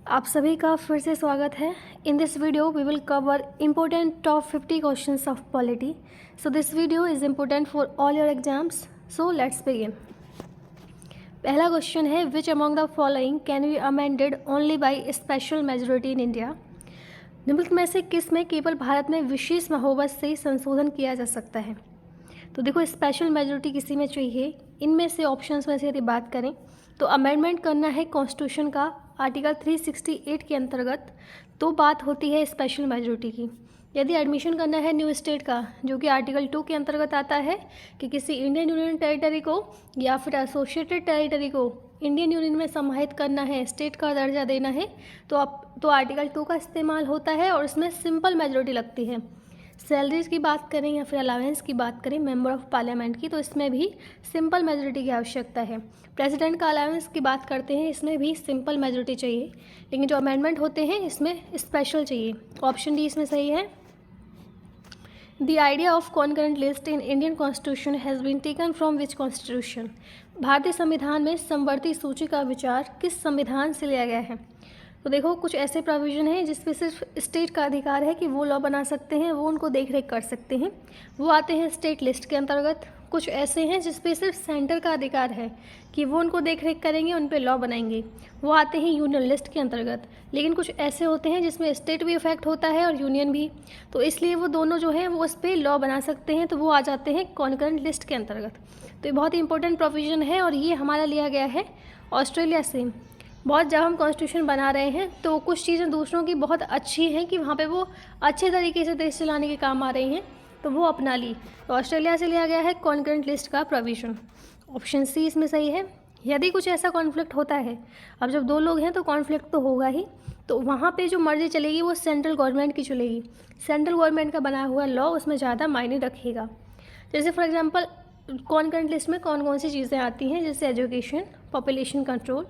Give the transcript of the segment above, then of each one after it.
आप सभी का फिर से स्वागत है। In this video we will cover important top 50 questions of polity. So this video is important for all your exams. So let's begin. पहला क्वेश्चन है, which among the following can be amended only by special majority in India. निम्नलिखित में से किस में केवल भारत में विशेष बहुमत से संशोधन किया जा सकता है। तो देखो, स्पेशल मेजोरिटी किसी में चाहिए। इनमें से ऑप्शंस में से यदि बात करें तो अमेंडमेंट करना है कॉन्स्टिट्यूशन का आर्टिकल 368 के अंतर्गत, तो बात होती है स्पेशल मेजोरिटी की। यदि एडमिशन करना है न्यू स्टेट का, जो कि आर्टिकल 2 के अंतर्गत आता है कि किसी इंडियन यूनियन टेरिटरी को या फिर एसोसिएटेड टेरिटरी को इंडियन यूनियन में समाहित करना है, स्टेट का दर्जा देना है, तो आर्टिकल 2 का इस्तेमाल होता है और इसमें सिंपल मेजोरिटी लगती है। सैलरीज की बात करें या फिर अलावेंस की बात करें मेंबर ऑफ पार्लियामेंट की, तो इसमें भी सिंपल मेजोरिटी की आवश्यकता है। प्रेसिडेंट का अलावेंस की बात करते हैं, इसमें भी सिंपल मेजोरिटी चाहिए, लेकिन जो अमेंडमेंट होते हैं इसमें स्पेशल चाहिए। ऑप्शन डी इसमें सही है। The idea of concurrent list in Indian constitution has been taken from which constitution. भारतीय संविधान में समवर्ती सूची का विचार किस संविधान से लिया गया है। तो देखो, कुछ ऐसे प्रोविज़न हैं जिसपे सिर्फ स्टेट का अधिकार है कि वो लॉ बना सकते हैं, वो उनको देख रेख कर सकते हैं, वो आते हैं स्टेट लिस्ट के अंतर्गत। कुछ ऐसे हैं जिसपे सिर्फ सेंटर का अधिकार है कि वो उनको देख रेख करेंगे, उन पे लॉ बनाएंगे, वो आते हैं यूनियन लिस्ट के अंतर्गत। लेकिन कुछ ऐसे होते हैं जिसमें स्टेट भी इफेक्ट होता है और यूनियन भी, तो इसलिए वो दोनों जो हैं वो उस पर लॉ बना सकते हैं, तो वो आ जाते हैं कॉन्करेंट लिस्ट के अंतर्गत। तो ये बहुत ही इंपॉर्टेंट प्रोविज़न है और ये हमारा लिया गया है ऑस्ट्रेलिया से। बहुत जब हम कॉन्स्टिट्यूशन बना रहे हैं तो कुछ चीज़ें दूसरों की बहुत अच्छी हैं कि वहाँ पे वो अच्छे तरीके से देश चलाने के काम आ रही हैं, तो वो अपना ली। तो ऑस्ट्रेलिया से लिया गया है कॉन्करेंट लिस्ट का प्रोविज़न। ऑप्शन सी इसमें सही है। यदि कुछ ऐसा कॉन्फ्लिक्ट होता है, अब जब दो लोग हैं तो कॉन्फ्लिक्ट तो होगा ही, तो वहाँ पे जो मर्जी चलेगी वो सेंट्रल गवर्नमेंट की चलेगी। सेंट्रल गवर्नमेंट का बना हुआ लॉ उसमें ज़्यादा मायने रखेगा। जैसे फॉर एग्जांपल कॉन्करेंट लिस्ट में कौन कौन सी चीज़ें आती हैं, जैसे education, population control,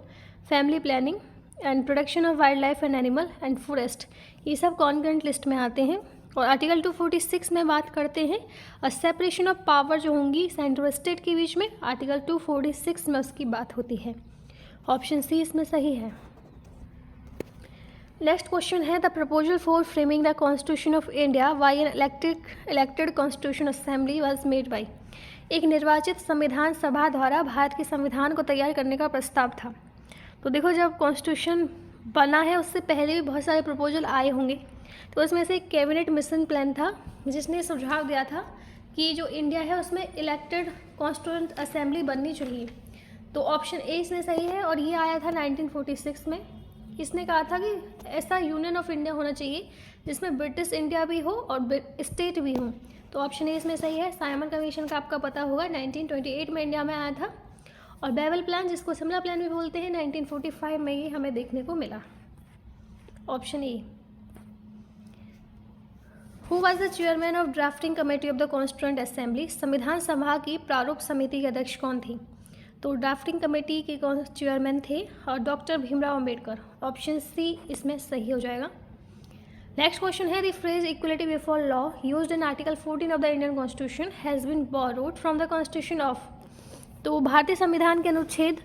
family planning and protection of wild life and animal and forest, ये सब कॉन्करेंट लिस्ट में आते हैं। और आर्टिकल 246 में बात करते हैं सेपरेशन ऑफ पावर जो होंगी सेंट्रल और स्टेट के बीच में, आर्टिकल 246 में उसकी बात होती है। ऑप्शन सी इसमें सही है। नेक्स्ट क्वेश्चन है, the proposal for framing the constitution of India by an elected constitution assembly was made by. एक निर्वाचित संविधान सभा द्वारा भारत के संविधान को तैयार करने का प्रस्ताव था। तो देखो, जब कॉन्स्टिट्यूशन बना है उससे पहले भी बहुत सारे प्रपोजल आए होंगे, तो उसमें से एक कैबिनेट मिशन प्लान था जिसने सुझाव दिया था कि जो इंडिया है उसमें इलेक्टेड कॉन्स्टिट्यूएंट असेंबली बननी चाहिए। तो ऑप्शन ए इसमें सही है और ये आया था 1946 में। इसने कहा था कि ऐसा यूनियन ऑफ इंडिया होना चाहिए जिसमें ब्रिटिश इंडिया भी हो और स्टेट भी हो। तो ऑप्शन ए इसमें सही है। साइमन कमीशन का आपका पता होगा 1928 में इंडिया में आया था, और बेवल प्लान जिसको शिमला प्लान भी बोलते हैं 1945 में ये हमें देखने को मिला। Option A. Who was the chairman of drafting committee of the constituent assembly. संविधान सभा की प्रारूप समिति के अध्यक्ष कौन थी। तो ड्राफ्टिंग कमेटी के चेयरमैन थे और doctor Bhimrao Ambedkar. Option C इसमें सही हो जाएगा। नेक्स्ट क्वेश्चन है, the phrase equality before law used in article 14 of the Indian constitution has been borrowed from the constitution of. तो भारतीय संविधान के अनुच्छेद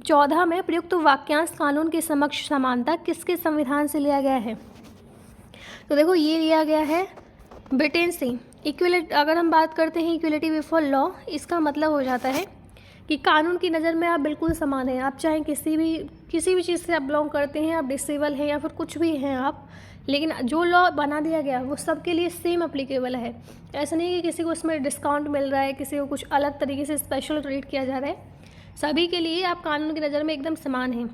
14 में प्रयुक्त वाक्यांश कानून के समक्ष समानता किसके संविधान से लिया गया है। तो देखो, ये लिया गया है ब्रिटेन से। इक्वलिटी, अगर हम बात करते हैं इक्वलिटी बिफोर लॉ, इसका मतलब हो जाता है कि कानून की नज़र में आप बिल्कुल समान हैं। आप चाहे किसी भी चीज़ से आप बिलोंग करते हैं, आप डिसेबल हैं या फिर कुछ भी हैं आप, लेकिन जो लॉ बना दिया गया वो सबके लिए सेम अप्लीकेबल है। ऐसा नहीं कि किसी को इसमें डिस्काउंट मिल रहा है, किसी को कुछ अलग तरीके से स्पेशल ट्रीट किया जा रहा है। सभी के लिए आप कानून की नज़र में एकदम समान हैं।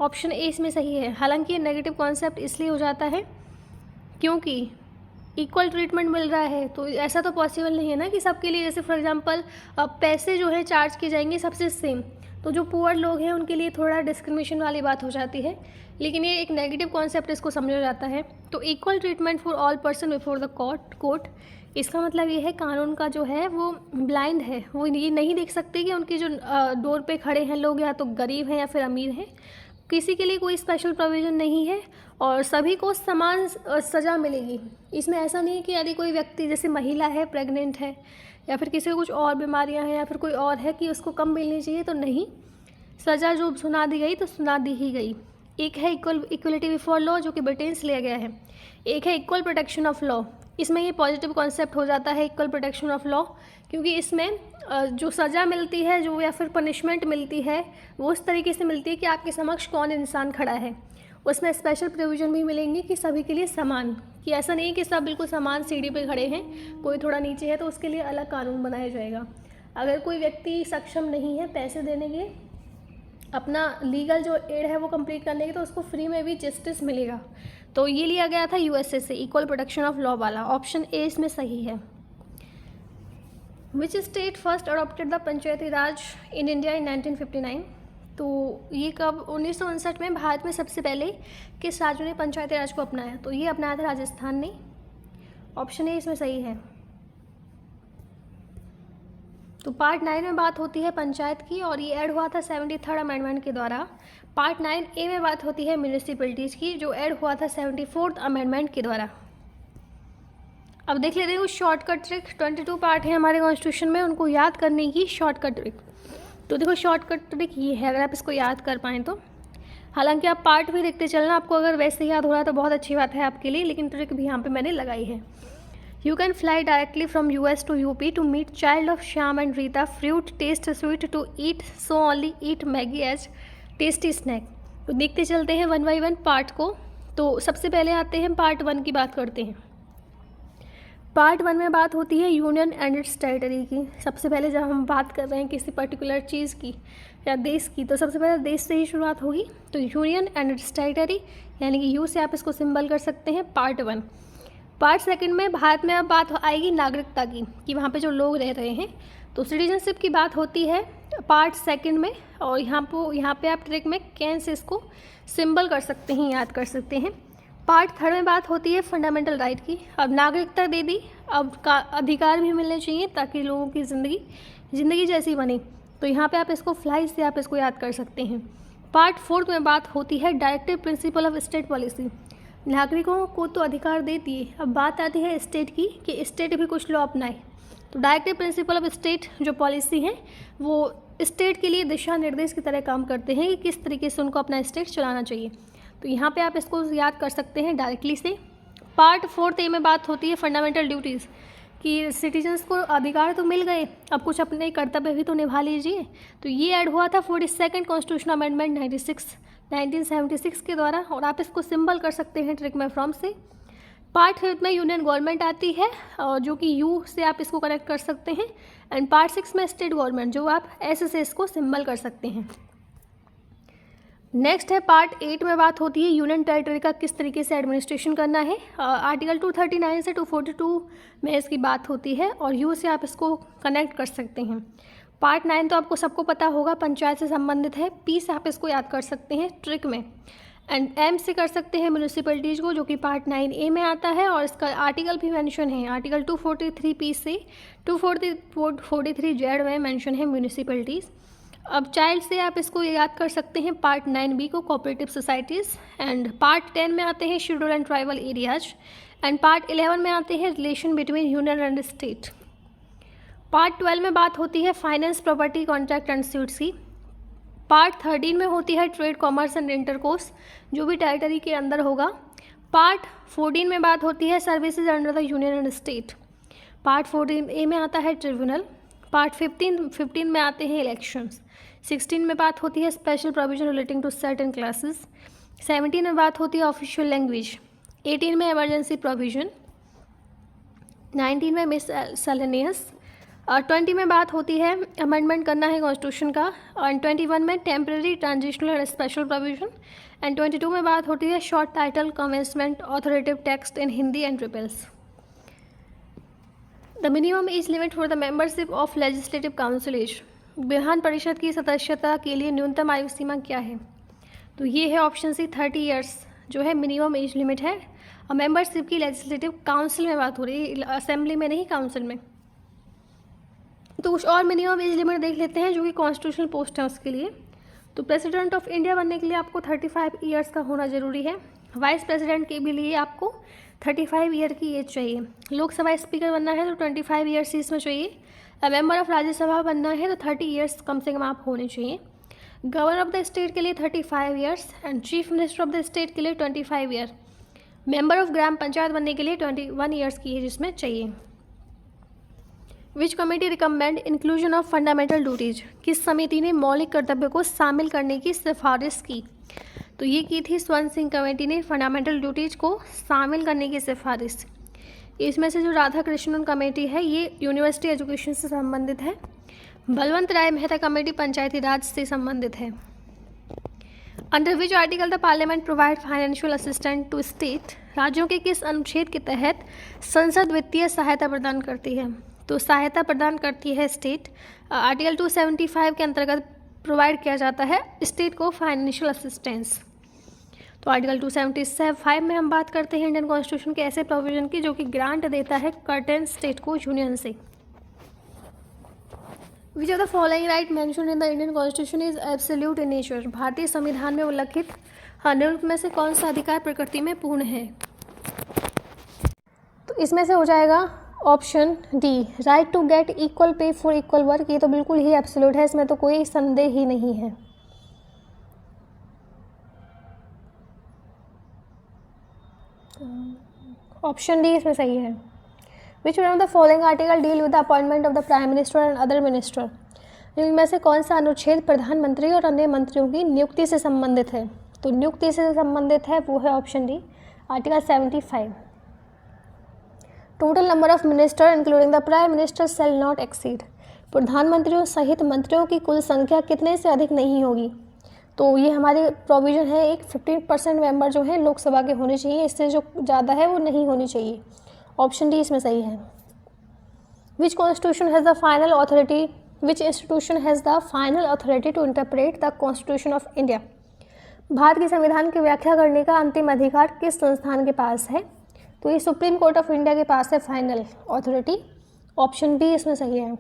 ऑप्शन ए इसमें सही है। हालांकि ये नेगेटिव कॉन्सेप्ट इसलिए हो जाता है क्योंकि इक्वल ट्रीटमेंट मिल रहा है, तो ऐसा तो पॉसिबल नहीं है ना कि सबके लिए, जैसे फॉर एग्जांपल पैसे जो है चार्ज किए जाएंगे सबसे सेम, तो जो पुअर लोग हैं उनके लिए थोड़ा डिस्क्रिमिनेशन वाली बात हो जाती है। लेकिन ये एक नेगेटिव कॉन्सेप्ट इसको समझा जाता है। तो equal treatment for all person before the court, इसका मतलब ये है कानून का जो है वो ब्लाइंड है, वो ये नहीं देख सकते कि उनके जो डोर पे खड़े हैं लोग या तो गरीब हैं या फिर अमीर हैं। किसी के लिए कोई स्पेशल प्रोविज़न नहीं है और सभी को समान सज़ा मिलेगी। इसमें ऐसा नहीं है कि यदि कोई व्यक्ति जैसे महिला है, प्रेग्नेंट है या फिर किसी को कुछ और बीमारियां हैं या फिर कोई और है कि उसको कम मिलनी चाहिए, तो नहीं, सज़ा जो सुना दी गई तो सुना दी ही गई। एक है इक्वलिटी बिफोर लॉ जो कि ब्रिटेन से लिया गया है, एक है इक्वल प्रोटेक्शन ऑफ लॉ। इसमें ये पॉजिटिव कॉन्सेप्ट हो जाता है इक्वल प्रोटेक्शन ऑफ लॉ, क्योंकि इसमें जो सज़ा मिलती है जो या फिर पनिशमेंट मिलती है वो उस तरीके से मिलती है कि आपके समक्ष कौन इंसान खड़ा है। उसमें स्पेशल प्रोविज़न भी मिलेंगे कि सभी के लिए समान, कि ऐसा नहीं कि सब बिल्कुल समान सीढ़ी पे खड़े हैं, कोई थोड़ा नीचे है तो उसके लिए अलग कानून बनाया जाएगा। अगर कोई व्यक्ति सक्षम नहीं है पैसे देने के, अपना लीगल जो एड है वो कंप्लीट करने के, तो उसको फ्री में भी जस्टिस मिलेगा। तो ये लिया गया था यूएसए से, इक्वल प्रोटेक्शन ऑफ लॉ वाला। ऑप्शन ए इसमें सही है। Which state first adopted the Panchayati Raj in India in 1959? तो ये कब 1959 में भारत में सबसे पहले किस राज्य ने पंचायती राज को अपनाया? तो ये अपनाया था राजस्थान ने। ऑप्शन ए इसमें सही है। तो पार्ट 9 में बात होती है पंचायत की और ये ऐड हुआ था 73rd अमेंडमेंट के द्वारा। पार्ट 9A में बात होती है म्यूनिसिपैलिटीज़ की जो ऐड हुआ था 74th अमेंडमेंट के द्वारा। अब देख लेते हैं कुछ शॉर्टकट ट्रिक। 22 पार्ट है हमारे कॉन्स्टिट्यूशन में, उनको याद करने की शॉर्टकट ट्रिक। तो देखो शॉर्टकट ट्रिक ये है, अगर आप इसको याद कर पाएँ तो। हालांकि आप पार्ट भी देखते चलना, आपको अगर वैसे याद हो रहा है तो बहुत अच्छी बात है आपके लिए, लेकिन ट्रिक भी यहाँ पे मैंने लगाई है। You can fly directly from US to UP to meet child of Shyam and Rita. Fruit taste sweet to eat, so only eat Maggie as tasty snack. तो देखते चलते हैं 1 by 1 पार्ट को। तो सबसे पहले आते हैं पार्ट 1 की बात करते हैं। पार्ट 1 में बात होती है यूनियन एंड इट्स टेरिटरी की। सबसे पहले जब हम बात कर रहे हैं किसी पर्टिकुलर चीज़ की या देश की, तो सबसे पहले देश से ही शुरुआत होगी। तो यूनियन एंड इट्स टेरिटरी, यानी कि यू से आप इसको सिंबल कर सकते हैं, पार्ट 1। पार्ट 2 में भारत में अब बात आएगी नागरिकता की, कि वहाँ पे जो लोग रह रहे हैं, तो सिटीजनशिप की बात होती है पार्ट 2 में। और यहाँ पे आप ट्रिक में कैन से इसको सिंबल कर सकते हैं, याद कर सकते हैं। पार्ट 3 में बात होती है फंडामेंटल राइट की। अब नागरिकता दे दी, अब का अधिकार भी मिलने चाहिए ताकि लोगों की ज़िंदगी जैसी बने। तो यहाँ पे आप इसको फ्लाई से आप इसको याद कर सकते हैं। पार्ट 4 में बात होती है directive principle of state policy. नागरिकों को तो अधिकार देती है, अब बात आती है स्टेट की कि स्टेट भी कुछ लॉ अपनाए। तो डायरेक्टिव प्रिंसिपल ऑफ स्टेट जो पॉलिसी है वो स्टेट के लिए दिशा निर्देश की तरह काम करते हैं कि किस तरीके से उनको अपना स्टेट चलाना चाहिए। तो यहाँ पे आप इसको याद कर सकते हैं डायरेक्टली से। पार्ट 4A में बात होती है फंडामेंटल ड्यूटीज़, कि सिटीजन्स को अधिकार तो मिल गए, अब कुछ अपने कर्तव्य भी तो निभा लीजिए। तो ये ऐड हुआ था 42nd कॉन्स्टिट्यूशन अमेंडमेंट 1976 के द्वारा, और आप इसको सिंबल कर सकते हैं ट्रिक में फ्रॉम से। पार्ट 5 में यूनियन गवर्नमेंट आती है, जो कि यू से आप इसको कनेक्ट कर सकते हैं। एंड पार्ट 6 में स्टेट गवर्नमेंट, जो आप ऐसे से इसको सिंबल कर सकते हैं। नेक्स्ट है पार्ट 8 में बात होती है यूनियन टेरिटरी का किस तरीके से एडमिनिस्ट्रेशन करना है। आर्टिकल 239 से 242 में इसकी बात होती है, और यू से आप इसको कनेक्ट कर सकते हैं। पार्ट 9 तो आपको सबको पता होगा, पंचायत से संबंधित है। पी से आप इसको याद कर सकते हैं ट्रिक में। एंड एम से कर सकते हैं म्यूनिसिपैलिटीज़ को, जो कि पार्ट 9A में आता है, और इसका आर्टिकल भी मेंशन है। आर्टिकल 243 से 243 जेड में मेंशन है म्यूनिसिपैलिटीज़। अब चाइल्ड से आप इसको याद कर सकते हैं पार्ट 9B को, कोऑपरेटिव सोसाइटीज़। एंड पार्ट 10 में आते हैं schedule and tribal areas. And part 11 में आते हैं relation between union and state. Part 12 में बात होती है finance, property, contract and suites की। पार्ट 13 में होती है ट्रेड, कॉमर्स एंड इंटरकोर्स, जो भी टेरिटरी के अंदर होगा। पार्ट 14 में बात होती है services under the union and state. Part 14A में आता है ट्रिब्यूनल। पार्ट 15 में आते हैं इलेक्शंस। 16 में बात होती है special provision relating to certain classes. 17 में बात होती है ऑफिशियल लैंग्वेज। 18 में इमरजेंसी प्रोविजन। 19 में मिसलेनियस। 20 में बात होती है अमेंडमेंट करना है कॉन्स्टिट्यूशन का। और 21 में temporary, transitional and special provision. And 22 में बात होती है short title, commencement, authoritative text in Hindi and repeals. The minimum age limit for the membership of legislative council age. विधान परिषद की सदस्यता के लिए न्यूनतम आयु सीमा क्या है? तो ये है ऑप्शन सी 30 ईयर्स, जो है मिनिमम एज लिमिट है। और मेंबरशिप की लेजिस्लेटिव काउंसिल में बात हो रही है, असेंबली में नहीं, काउंसिल में। तो कुछ और मिनिमम एज लिमिट देख लेते हैं जो कि कॉन्स्टिट्यूशनल पोस्ट है उसके लिए। तो प्रेसिडेंट ऑफ इंडिया बनने के लिए आपको 35 ईयर्स का होना जरूरी है। वाइस प्रेसिडेंट के भी लिए आपको 35 ईयर की एज चाहिए। लोकसभा स्पीकर बनना है तो 25 ईयर्स इसमें चाहिए। मेंबर ऑफ राज्यसभा बनना है तो 30 ईयर्स कम से कम आप होने चाहिए। गवर्नर ऑफ द स्टेट के लिए 35 years and chief minister of the state के लिए 25 year. Member of gram panchayat बनने के लिए 21 ईयर्स की एज इसमें चाहिए। विच committee recommend inclusion of fundamental duties, किस समिति ने मौलिक कर्तव्यों को शामिल करने की सिफारिश की? तो ये की थी स्वर्ण सिंह कमेटी ने फंडामेंटल ड्यूटीज को शामिल करने की सिफारिश। इसमें से जो राधा कृष्णन कमेटी है ये यूनिवर्सिटी एजुकेशन से संबंधित है। बलवंत राय मेहता कमेटी पंचायती राज से संबंधित है। Under which article the parliament provide financial assistant to state, राज्यों के किस अनुच्छेद के तहत संसद वित्तीय सहायता प्रदान करती है? तो सहायता प्रदान करती है स्टेट। आर्टिकल 275 के अंतर्गत प्रोवाइड किया जाता है स्टेट को फाइनेंशियल असिस्टेंस। तो आर्टिकल 275 में हम बात करते हैं इंडियन कॉन्स्टिट्यूशन के ऐसे प्रोविजन की जो कि ग्रांट देता है कर्टेन स्टेट को यूनियन से। विच of the following right mentioned in the Indian constitution is absolute in nature, भारतीय संविधान में उल्लिखित निम्नलिखित में से कौन सा अधिकार प्रकृति में पूर्ण है? तो इसमें से हो जाएगा option D, right to get equal pay for equal work. ये तो बिल्कुल ही एब्सोल्यूट है, इसमें तो कोई संदेह ही नहीं है। ऑप्शन डी इसमें सही है। Which one of the following article deal with the appointment of the prime minister and other minister, इनमें से कौन सा अनुच्छेद प्रधानमंत्री और अन्य मंत्रियों की नियुक्ति से संबंधित है? तो नियुक्ति से संबंधित है वो है option D, article 75। Total number of minister including the prime minister shall not exceed, प्रधानमंत्रियों सहित मंत्रियों की कुल संख्या कितने से अधिक नहीं होगी? तो ये हमारी प्रोविज़न है, एक 15% मेंबर जो है लोकसभा के होने चाहिए, इससे जो ज़्यादा है वो नहीं होनी चाहिए। ऑप्शन डी इसमें सही है। Which constitution has the final authority, which institution has the final authority to interpret the constitution of India, भारत के संविधान की व्याख्या करने का अंतिम अधिकार किस संस्थान के पास है? तो ये सुप्रीम कोर्ट ऑफ इंडिया के पास है फाइनल अथॉरिटी। ऑप्शन बी इसमें सही है।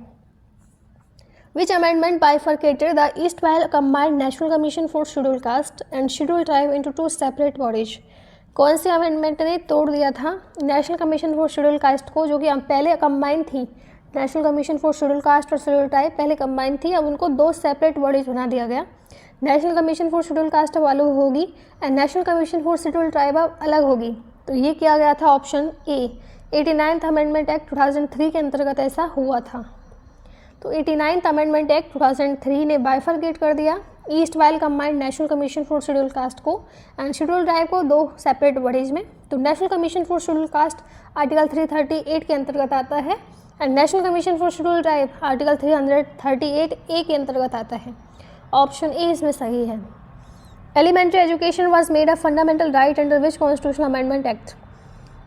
विच amendment bifurcated the east west combined national commission for schedule caste and schedule tribe into 2 separate bodies, कौन से अमेंडमेंट ने तोड़ दिया था national commission for schedule caste को, जो कि पहले कंबाइन थी? National commission for schedule caste और शेड्यूल ट्राइब पहले कंबाइन थी, अब उनको 2 सेपरेट बॉडीज बना दिया गया। National commission for schedule caste अब अलग होगी and national commission for schedule tribe अब अलग होगी। तो ये किया गया था option A, 89th amendment act 2003 के अंतर्गत ऐसा हुआ था। तो 89th अमेंडमेंट एक्ट 2003 ने बाइफर्केट कर दिया east west combined national commission for schedule caste को एंड शेड्यूल ट्राइब को 2 सेपरेट बॉडीज में। तो national commission for schedule caste article 338 के अंतर्गत आता है and national commission for schedule tribe article 338A के अंतर्गत आता है। ऑप्शन ए इसमें सही है। Elementary education was made a fundamental right under which constitutional amendment act,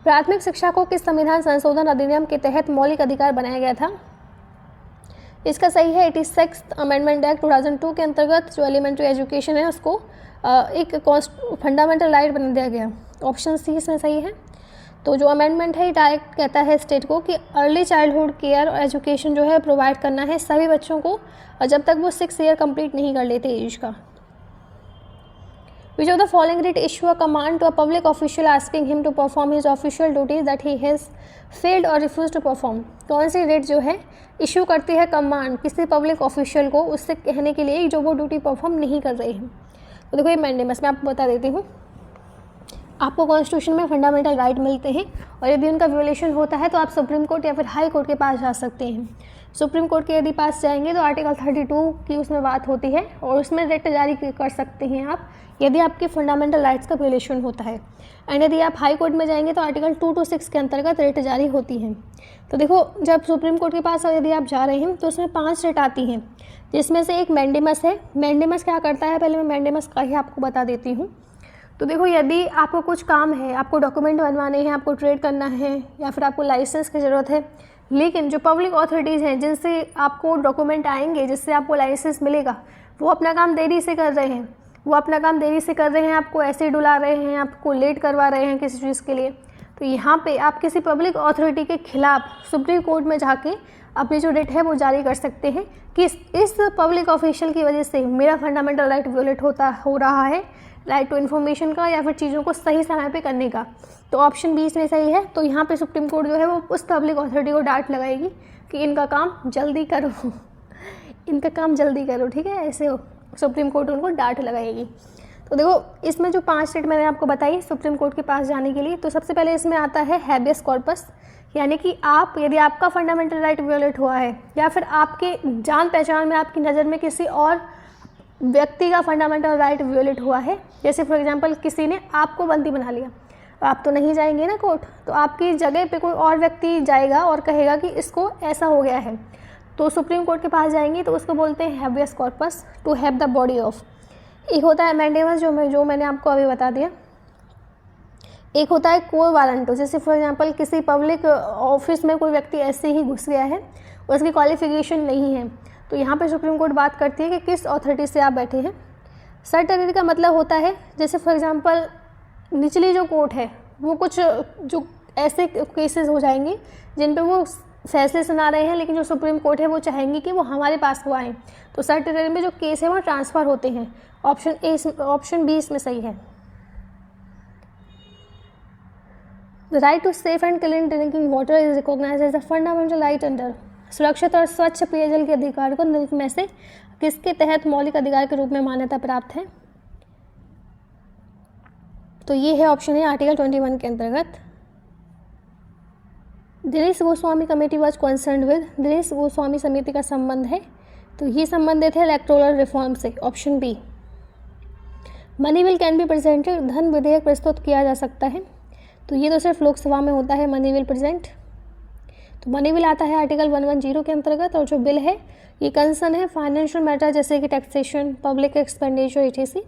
प्राथमिक शिक्षा को किस संविधान संशोधन अधिनियम के तहत मौलिक अधिकार बनाया गया था? इसका सही है 86th अमेंडमेंट एक्ट 2002 के अंतर्गत जो एलिमेंट्री एजुकेशन है उसको एक फंडामेंटल राइट बना दिया गया। ऑप्शन सी इसमें सही है। तो जो अमेंडमेंट है डायरेक्ट कहता है स्टेट को कि अर्ली चाइल्डहुड केयर और एजुकेशन जो है प्रोवाइड करना है सभी बच्चों को जब तक वो 6 ईयर कंप्लीट नहीं कर लेते एज का। Which of the following did issue a command to a public official asking him to perform his official duties that he has failed or refused to perform? कौन सी डेट जो है issue करती है command किसी public official को उससे कहने के लिए जो वो ड्यूटी परफॉर्म नहीं कर रहे हैं? तो देखो ये मैंडेमस मैं आपको बता देती हूँ। आपको कॉन्स्टिट्यूशन में फंडामेंटल राइट मिलते हैं और यदि उनका वियोलेशन होता है तो आप सुप्रीम कोर्ट या फिर हाई कोर्ट के पास जा सकते हैं। सुप्रीम कोर्ट के यदि पास जाएंगे तो आर्टिकल 32 की उसमें बात होती है और उसमें रिट जारी कर सकते हैं आप यदि आपके फंडामेंटल राइट्स का वियोलेशन होता है। एंड यदि आप हाई कोर्ट में जाएंगे तो आर्टिकल 2 to 6 के अंतर्गत रिट जारी होती है। तो देखो जब सुप्रीम कोर्ट के पास यदि आप जा रहे हैं तो उसमें 5 रिट आती हैं जिसमें से एक मैंडेमस है। मैंडेमस क्या करता है पहले मैं मैंडेमस का ही आपको बता देती हूँ। तो देखो यदि आपको कुछ काम है, आपको डॉक्यूमेंट बनवाने हैं, आपको ट्रेड करना है या फिर आपको लाइसेंस की ज़रूरत है, लेकिन जो पब्लिक अथॉरिटीज़ हैं जिनसे आपको डॉक्यूमेंट आएंगे जिससे आपको लाइसेंस मिलेगा वो अपना काम देरी से कर रहे हैं, आपको ऐसे डुला रहे हैं, आपको लेट करवा रहे हैं किसी चीज़ के लिए, तो यहाँ पे आप किसी पब्लिक अथॉरिटी के खिलाफ सुप्रीम कोर्ट में जाके अपनी जो रिट है वो जारी कर सकते हैं कि इस पब्लिक ऑफिशियल की वजह से मेरा फंडामेंटल राइट वियोलेट हो रहा है, राइट टू इन्फॉर्मेशन का या फिर चीज़ों को सही समय पे करने का। तो ऑप्शन बी इसमें सही है। तो यहाँ पे सुप्रीम कोर्ट जो है वो उस पब्लिक अथॉरिटी को डांट लगाएगी कि इनका काम जल्दी करो, ठीक है, ऐसे सुप्रीम कोर्ट उनको डांट लगाएगी। तो देखो इसमें जो 5 स्टेट मैंने आपको बताई सुप्रीम कोर्ट के पास जाने के लिए, तो सबसे पहले इसमें आता है हैबियस कॉर्पस, यानी कि आप यदि आपका फंडामेंटल राइट वियोलेट हुआ है या फिर आपके जान पहचान में आपकी नज़र में किसी और व्यक्ति का फंडामेंटल राइट वियोलेट हुआ है, जैसे फॉर एग्जांपल किसी ने आपको बंदी बना लिया, आप तो नहीं जाएंगे ना कोर्ट, तो आपकी जगह पे कोई और व्यक्ति जाएगा और कहेगा कि इसको ऐसा हो गया है, तो सुप्रीम कोर्ट के पास जाएंगे तो उसको बोलते हैं habeas corpus, to have the body of. एक होता है मैंडेमस जो मैंने आपको अभी बता दिया, एक होता है कोर वारंटो, जैसे फॉर एग्जांपल किसी पब्लिक ऑफिस में कोई व्यक्ति ऐसे ही घुस गया है, उसकी क्वालिफिकेशन नहीं है, तो यहाँ पे सुप्रीम कोर्ट बात करती है कि किस अथॉरिटी से आप बैठे हैं। सर्टेनिटी का मतलब होता है जैसे फॉर एग्जांपल निचली जो कोर्ट है वो कुछ जो ऐसे केसेस हो जाएंगे जिन पे वो फैसले सुना रहे हैं, लेकिन जो सुप्रीम कोर्ट है वो चाहेंगी कि वो हमारे पास को आएँ, तो सर्टेनिटी में जो केस है वो ट्रांसफ़र होते हैं। ऑप्शन बी इसमें सही है। The right to safe and clean drinking water is recognised as a fundamental right under. सुरक्षित और स्वच्छ पेयजल के अधिकार को निम्न में से किसके तहत मौलिक अधिकार के रूप में मान्यता प्राप्त है? तो ये है ऑप्शन है आर्टिकल 21 के अंतर्गत। Dinesh Goswami committee was concern with, Dinesh Goswami समिति का संबंध है, तो ये संबंधित है इलेक्टोरल रिफॉर्म से, option B. Money bill can be presented, धन विधेयक प्रस्तुत किया जा सकता है, तो ये तो सिर्फ लोकसभा में होता है मनी बिल प्रेजेंट, तो मनी बिल आता है आर्टिकल 110 के अंतर्गत, और जो बिल है ये कंसर्न है फाइनेंशियल मैटर जैसे कि टैक्सेशन, पब्लिक एक्सपेंडिचर etc।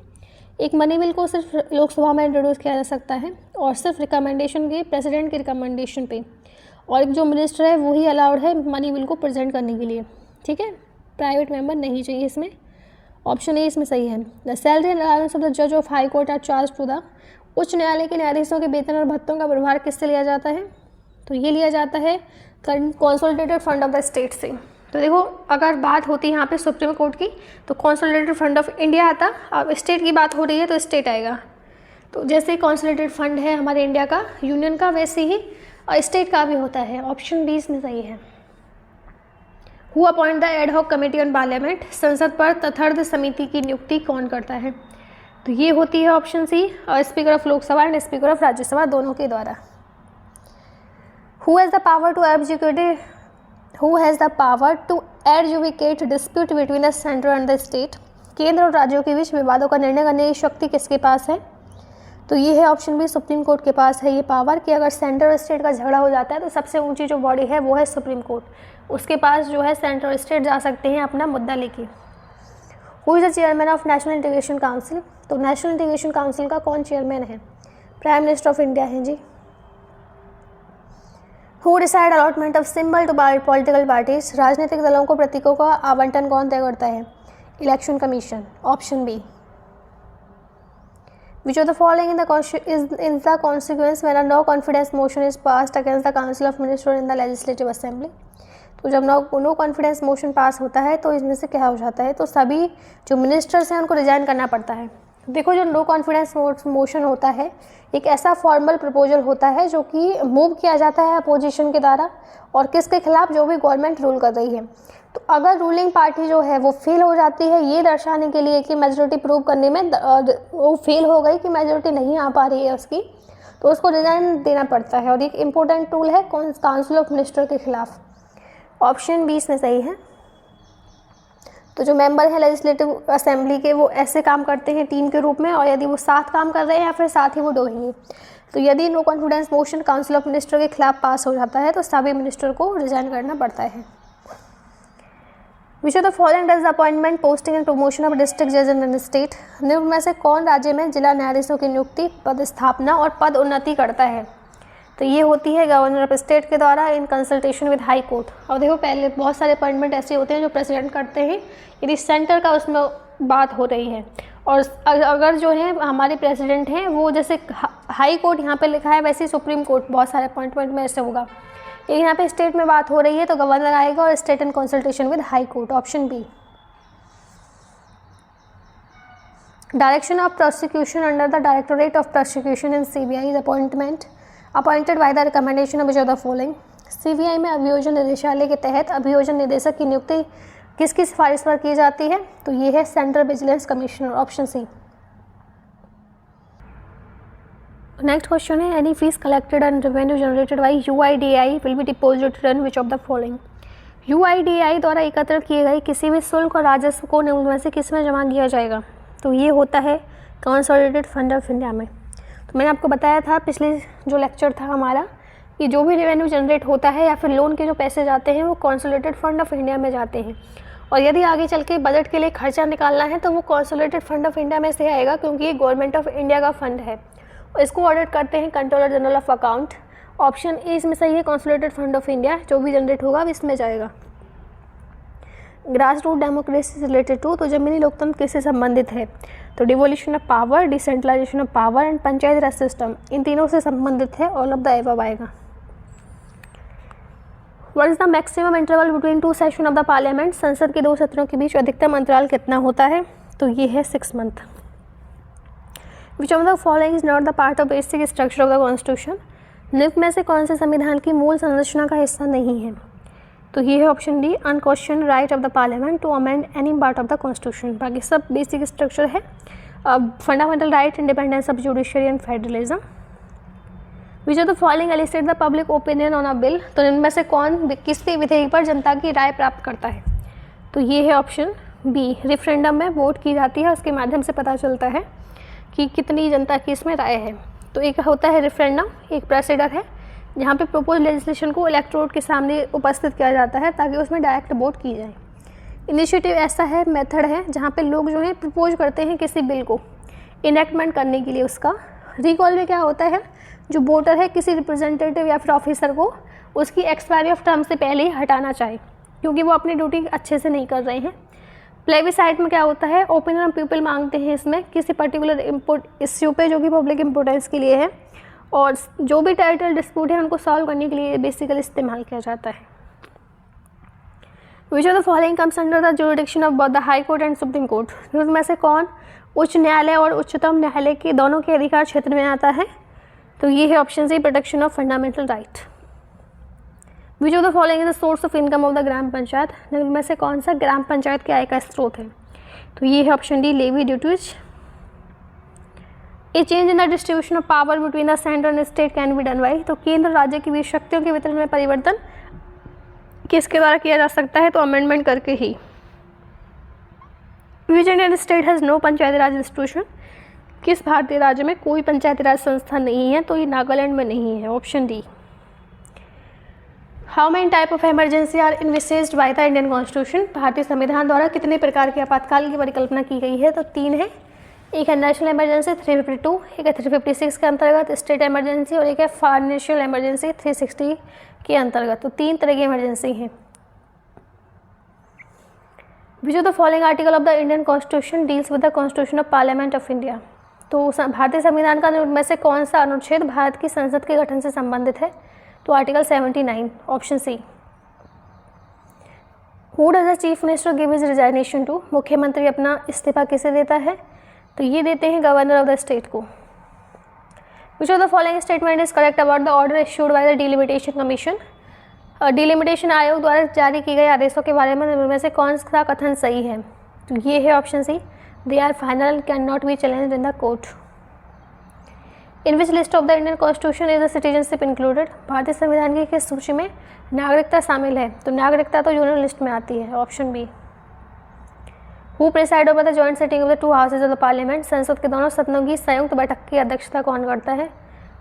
एक मनी बिल को सिर्फ लोकसभा में इंट्रोड्यूस किया जा सकता है और सिर्फ रिकमेंडेशन के प्रेसिडेंट के रिकमेंडेशन पे, और एक जो मिनिस्टर है वही अलाउड है मनी बिल को प्रेजेंट करने के लिए, ठीक है, प्राइवेट मेंबर नहीं चाहिए इसमें। ऑप्शन ए इसमें सही है। The salary and allowance of the जज of high court are charge to the, उच्च न्यायालय के न्यायाधीशों के वेतन और भत्तों का व्यवहार किससे लिया जाता है? तो ये लिया जाता है consolidated fund of the state से। तो देखो अगर बात होती है यहाँ पे सुप्रीम कोर्ट की तो कंसोलिडेटेड फंड ऑफ इंडिया आता, अब स्टेट की बात हो रही है तो स्टेट आएगा। तो जैसे कंसोलिडेटेड फंड है हमारे इंडिया का, यूनियन का, वैसे ही स्टेट का भी होता है। ऑप्शन बी इसमें सही है। Who appoint the ad hoc committee on parliament, संसद पर तथर्थ समिति की नियुक्ति कौन करता है? तो ये होती है option C, speaker of Lok Sabha and speaker of Rajya Sabha दोनों के द्वारा। Who has the power to adjudicate dispute between the center and the state? केंद्र और राज्यों के बीच विवादों का निर्णय करने की शक्ति किसके पास है? तो ये है ऑप्शन बी, सुप्रीम कोर्ट के पास है ये पावर कि अगर सेंटर और स्टेट का झगड़ा हो जाता है तो सबसे ऊंची जो बॉडी है वो है सुप्रीम कोर्ट, उसके पास जो है सेंटर और स्टेट जा सकते हैं अपना मुद्दा लेके। Who is the chairman of national integration council? तो नेशनल इंटीग्रेशन काउंसिल का कौन चेयरमैन है? प्राइम मिनिस्टर ऑफ इंडिया है जी। Who decide allotment of symbol to political parties, राजनीतिक दलों को प्रतीकों का आवंटन कौन तय करता है? Election commission, option B. Which of the following in the consequence when a no confidence motion is passed against the council of minister in the legislative assembly? तो जब नो कॉन्फिडेंस मोशन पास होता है तो इसमें से क्या हो जाता है? तो सभी जो मिनिस्टर्स हैं उनको रिजाइन करना पड़ता है। देखो जो नो कॉन्फिडेंस मोशन होता है एक ऐसा फॉर्मल प्रपोजल होता है जो कि मूव किया जाता है अपोजिशन के द्वारा, और किसके खिलाफ? जो भी गवर्नमेंट रूल कर रही है। तो अगर रूलिंग पार्टी जो है वो फेल हो जाती है ये दर्शाने के लिए कि मेजोरिटी प्रूव करने में वो फेल हो गई कि मेजोरिटी नहीं आ पा रही है उसकी, तो उसको रिजाइन देना पड़ता है, और एक इम्पोर्टेंट टूल है काउंसिल ऑफ मिनिस्टर के खिलाफ। ऑप्शन 20 में सही है। तो जो मेंबर हैं लेजिस्लेटिव असेंबली के वो ऐसे काम करते हैं टीम के रूप में, और यदि वो साथ काम कर रहे हैं या फिर साथ ही वो डोएंगे, तो यदि no confidence motion council of minister के खिलाफ पास हो जाता है तो सभी मिनिस्टर को रिजाइन करना पड़ता है। विच of the following does appointment, posting and promotion of district जज इन स्टेट? निम्न में से कौन राज्य में जिला न्यायाधीशों की नियुक्ति, पदस्थापना और पद उन्नति करता है? तो ये होती है गवर्नर ऑफ स्टेट के द्वारा इन कंसल्टेशन विद हाई कोर्ट। और देखो पहले बहुत सारे अपॉइंटमेंट ऐसे होते हैं जो प्रेसिडेंट करते हैं यदि सेंटर का उसमें बात हो रही है, और अगर जो है हमारे प्रेसिडेंट हैं वो जैसे हाई कोर्ट यहाँ पे लिखा है वैसे ही सुप्रीम कोर्ट बहुत सारे अपॉइंटमेंट में ऐसे होगा। ये यहाँ पे स्टेट में बात हो रही है तो गवर्नर आएगा और state in consultation with high court, option B. Direction of prosecution under the directorate of prosecution in CBI is appointed by the recommendation of which of the following? CBI में अभियोजन निदेशालय के तहत अभियोजन निदेशक की नियुक्ति किसकी सिफारिश पर की जाती है? तो ये है central vigilance commissioner, option C. Next question है, any fees collected and revenue generated by UIDAI will be deposited in which of the following? UIDAI द्वारा एकत्र किए गए किसी भी शुल्क और राजस्व को निम्न में से किस में जमा किया जाएगा? तो ये होता है कंसोलिडेटेड फंड ऑफ इंडिया में। तो मैंने आपको बताया था पिछले जो लेक्चर था हमारा कि जो भी रेवेन्यू जनरेट होता है या फिर लोन के जो पैसे जाते हैं वो कंसोलिडेटेड फंड ऑफ इंडिया में जाते हैं, और यदि आगे चल के बजट के लिए खर्चा निकालना है तो वो कंसोलिडेटेड फंड ऑफ इंडिया में से आएगा, क्योंकि ये गवर्नमेंट ऑफ इंडिया का फंड है और इसको ऑडिट करते हैं controller general of account. Option A इसमें सही है, कंसोलिडेटेड फंड ऑफ इंडिया जो भी जनरेट होगा इसमें जाएगा। Grass root democracy related to, तो जमीनी लोकतंत्र किससे संबंधित है? तो devolution of power, decentralisation of power and panchayati raj system, इन तीनों से संबंधित है। ऑल ऑफ द एबव आएगा। What is the maximum interval between 2 session of the parliament? संसद के 2 सत्रों के बीच अधिकतम अंतराल कितना होता है? तो ये है 6 month. Which of the following is not the part of basic structure of the constitution? निम्न में से कौन से संविधान की मूल संरचना का हिस्सा नहीं है? तो ये है option D, unquestion right of the parliament to amend any part of the constitution. बाकी सब बेसिक स्ट्रक्चर है। Fundamental right, independence of judiciary and federalism. Which of the following elicit the public opinion on a bill? तो इनमें से कौन किसके विधेयक पर जनता की राय प्राप्त करता है? तो ये है ऑप्शन बी, रेफरेंडम में वोट की जाती है, उसके माध्यम से पता चलता है कि कितनी जनता की इसमें राय है। तो एक होता है रेफरेंडम, एक प्रोसीजर है जहाँ पे प्रपोज लेजिस्लेशन को इलेक्टोरेट के सामने उपस्थित किया जाता है ताकि उसमें डायरेक्ट वोट की जाए। इनिशिएटिव ऐसा है, मेथड है जहाँ पे लोग जो है प्रपोज करते हैं किसी बिल को इनेक्टमेंट करने के लिए। उसका रिकॉल में क्या होता है, जो वोटर है किसी रिप्रेजेंटेटिव या फिर ऑफिसर को उसकी एक्सपायरी ऑफ टर्म से पहले ही हटाना चाहे क्योंकि वो अपनी ड्यूटी अच्छे से नहीं कर रहे हैं। प्लेबिसाइट में क्या होता है, ओपिनियन ऑफ पीपल मांगते हैं इसमें किसी पर्टिकुलर इश्यू पे जो कि पब्लिक इंपोर्टेंस के लिए है, और जो भी टेरिटोरियल डिस्प्यूट है उनको सॉल्व करने के लिए बेसिकली इस्तेमाल किया जाता है। विच of the following comes under the jurisdiction of both the high court and supreme court? उनमें से कौन उच्च न्यायालय और उच्चतम न्यायालय के दोनों के अधिकार क्षेत्र में आता है? तो ये है option C, protection of fundamental right. Which of the following is the source of income of the gram panchayat? इनमें से कौन सा ग्राम पंचायत के आय का स्रोत है? तो ये है option D, levy duties. A change in the distribution of power between the centre and state can be done by? तो केंद्र राज्य के बीच शक्तियों के वितरण में परिवर्तन किसके द्वारा किया जा सकता है? तो अमेंडमेंट करके ही। Which Indian state has no panchayati raj institution? किस भारतीय राज्य में कोई पंचायती राज संस्था नहीं है? तो ये नागालैंड में नहीं है, option D. How many type of emergency are envisaged by the Indian constitution? भारतीय संविधान द्वारा कितने प्रकार के आपातकाल की परिकल्पना की गई है? तो 3 है। एक है नेशनल इमरजेंसी 352, एक है 356 के अंतर्गत स्टेट इमरजेंसी, और एक है फाइनेंशियल इमरजेंसी 360 के अंतर्गत। तो 3 तरह की इमरजेंसी हैं। विच of the following article of the Indian constitution deals with the constitution of parliament of India? तो भारतीय संविधान का में से कौन सा अनुच्छेद भारत की संसद के गठन से संबंधित है? तो article 79, option C. Who does the chief minister give his resignation to? मुख्यमंत्री अपना इस्तीफा किसे देता है? तो ये देते हैं गवर्नर ऑफ द स्टेट को। Which of the following statement is correct about the order issued by the delimitation commission? Delimitation आयोग द्वारा जारी किए गए आदेशों के बारे में उनमें से कौन सा कथन सही है? तो ये है option C, they are final can not be challenged in the court. In which list of the Indian constitution is the citizenship included? भारतीय संविधान की किस सूची में नागरिकता शामिल है? तो नागरिकता तो यूनियन लिस्ट में आती है, option B. Who preside over the joint sitting of the 2 houses of the parliament? संसद के दोनों सदनों की संयुक्त बैठक की अध्यक्षता कौन करता है?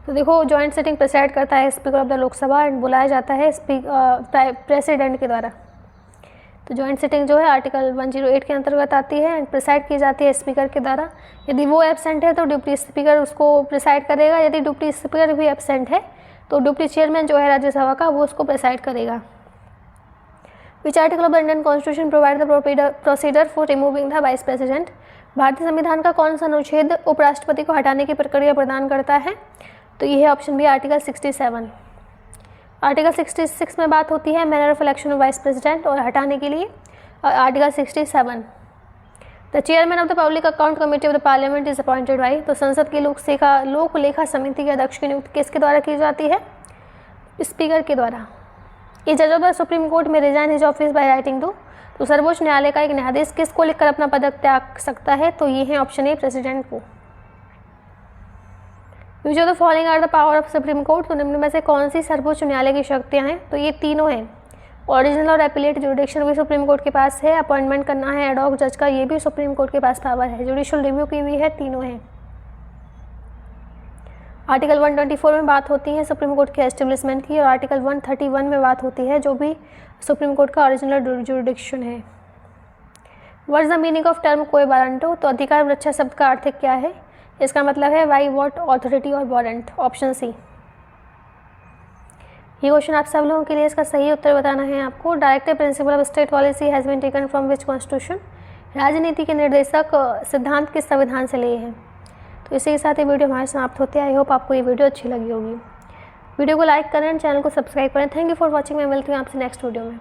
तो देखो, जॉइंट सिटिंग प्रिसाइड करता है speaker of the Lok Sabha and बुलाया जाता है प्रेसिडेंट के द्वारा। तो जॉइंट सिटिंग जो है आर्टिकल 108 के अंतर्गत आती है एंड प्रिसाइड की जाती है स्पीकर के द्वारा। यदि वो एब्सेंट है तो डिप्टी स्पीकर उसको प्रिसाइड करेगा, यदि डिप्टी स्पीकर भी एब्सेंट है तो डिप्टी चेयरमैन जो है राज्यसभा का वो उसको प्रिसाइड करेगा। Which article of the Indian constitution provide the procedure for removing the vice president? भारतीय संविधान का कौन सा अनुच्छेद उपराष्ट्रपति को हटाने की प्रक्रिया प्रदान करता है? तो ये है ऑप्शन बी, आर्टिकल 67। आर्टिकल 66 में बात होती है manner of election of vice president, और हटाने के लिए article 67। The chairman of the public account committee of the parliament is appointed by? तो संसद की लोक लेखा समिति के अध्यक्ष की नियुक्ति किसके द्वारा की जाती है? स्पीकर के द्वारा। ए जज of the supreme court may resign his office by writing to? तो सर्वोच्च न्यायालय का एक न्यायाधीश किसको लिखकर अपना पद त्याग सकता है? तो ये है ऑप्शन ए, प्रेसिडेंट को। Which of the following are the power of supreme court? तो निम्न में से कौन सी सर्वोच्च न्यायालय की शक्तियाँ हैं? तो ये तीनों हैं। ओरिजिनल और एपिलेट जुडिक्शन भी सुप्रीम कोर्ट के पास है। अपॉइंटमेंट करना है एडॉक जज का, ये भी सुप्रीम कोर्ट के पास पावर है। जुडिशियल रिव्यू की भी है, तीनों हैं। आर्टिकल 124 में बात होती है सुप्रीम कोर्ट के एस्टेब्लिशमेंट की, और आर्टिकल 131 में बात होती है जो भी सुप्रीम कोर्ट का ओरिजिनल जुडिक्शन है। What is the meaning of term क्वे वारंटो? तो अधिकार वृक्षा शब्द का अर्थ क्या है? इसका मतलब है वाई, वॉट, ऑथोरिटी और वारंट, ऑप्शन सी। ये क्वेश्चन आप सब लोगों के लिए, इसका सही उत्तर बताना है आपको। Directive principle of state policy has been taken from which constitution? राजनीति के निर्देशक सिद्धांत किस संविधान से लिए हैं? तो इसी के साथ ये वीडियो हमारे समाप्त होती है। आई होप आपको ये वीडियो अच्छी लगी होगी। वीडियो को लाइक करें, चैनल को सब्सक्राइब करें। Thank you for watching. मैं मिलती हूँ आपसे नेक्स्ट वीडियो में।